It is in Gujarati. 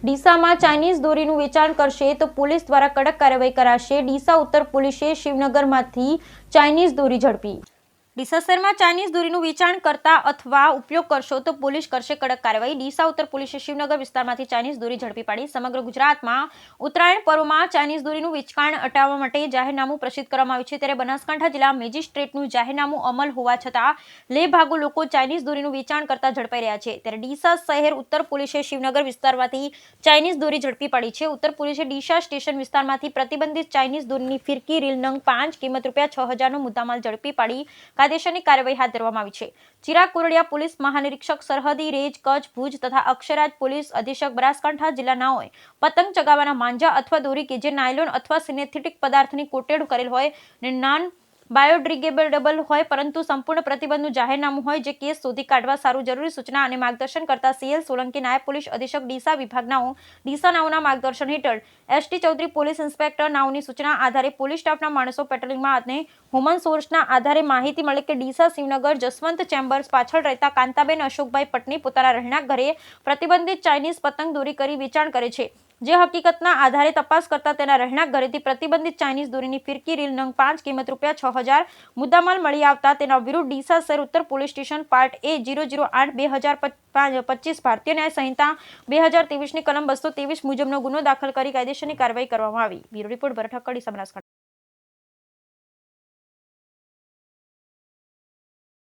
ડીસામાં ચાઇનીઝ દોરીનું વેચાણ કરશે તો પોલીસ દ્વારા કડક કાર્યવાહી કરાશે। ડીસા ઉત્તર પોલીસે શિવનગરમાંથી ચાઇનીઝ દોરી ઝડપી। ડીસા શહેરમાં ચાઇનીઝ દોરીનું વેચાણ કરતા અથવા ઉપયોગ કરશો તો પોલીસ કરશે કડક કાર્યવાહી। ડીસા ઉત્તર પોલીસે શિવનગર વિસ્તારમાંથી ચાઇનીઝ દોરી ઝડપી પાડી। સમગ્ર ગુજરાતમાં ઉત્તરાયણ પર્વમાં ચાઇનીઝ દોરીનું વેચાણ અટકાવવા માટે જાહેરનામું પ્રસિદ્ધ કરવામાં આવ્યું છે, ત્યારે બનાસકાંઠા જિલ્લા મેજિસ્ટ્રેટનું જાહેરનામું અમલ હોવા છતાં લેભાગુ લોકો ચાઇનીઝ દોરીનું વેચાણ કરતા ઝડપાઈ રહ્યા છે। ત્યારે ડીસા શહેર ઉત્તર પોલીસે શિવનગર વિસ્તારમાંથી ચાઇનીઝ દોરી ઝડપી પાડી છે। ઉત્તર પોલીસે ડીસા સ્ટેશન વિસ્તારમાંથી પ્રતિબંધિત ચાઇનીઝ દોરીની ફિરકી રીલ નંગ 5 કિંમત ₹6,000નો મુદ્દામાલ ઝડપી પાડી કાયદેસરની કાર્યવાહી હાથ ધરવામાં આવી છે। ચિરાગ કોરડિયા પોલીસ મહાનિરીક્ષક સરહદી રેન્જ કચ્છ ભુજ તથા અક્ષરાજ પોલીસ અધિક્ષક બનાસકાંઠા જિલ્લાનાઓએ પતંગ ચગાવવાના માંજા અથવા દોરી કે જે નાયલોન અથવા સિન્થેટિક પદાર્થની કોટેડ કરેલ હોય ને નોન બાયોડિગ્રેડેબલ હોય પરંતુ સંપૂર્ણ પ્રતિબંધનું જાહેરનામું હોય જે કેસ શોધી કાઢવા સારું જરૂરી સૂચના અને માર્ગદર્શન કરતા સીએલ સોલંકી નાયબ પોલીસ અધિક્ષક ડીસા વિભાગનાઓ ડીસા નાઓના માર્ગદર્શન હેઠળ એસટી ચૌધરી પોલીસ ઇન્સ્પેક્ટર નાઓની સૂચના આધારે પોલીસ સ્ટાફના માણસો પેટ્રોલિંગમાં અને હ્યુમન સોર્સના આધારે માહિતી મળે કે ડીસા શિવનગર જસવંત ચેમ્બર્સ પાછળ રહેતા કાંતાબેન અશોકભાઈ પટની પોતાના રહેણાંક ઘરે પ્રતિબંધિત ચાઇનીઝ પતંગ દોરી કરી વેચાણ કરે છે, જે હકીકતના આધારે તપાસ કરતા તેના રહેણાંક ઘરેથી પ્રતિબંધિત ચાઇનીઝ દોરીની ફિરકી રીલ નંગ 5 કિંમત ₹6,000 મુદ્દામાલ મળી આવતા તેના વિરુદ્ધ ડીસા શહેર ઉત્તર પોલીસ સ્ટેશન પાર્ટ A 008/2025 ભારતીય ન્યાય સંહિતા 2023ની કલમ 223 મુજબનો ગુનો દાખલ કરી કાયદેસરની કાર્યવાહી કરવામાં આવી। બ્યુરો રિપોર્ટ ભરત ઠક્કર, ડીસા, બનાસકાંઠા।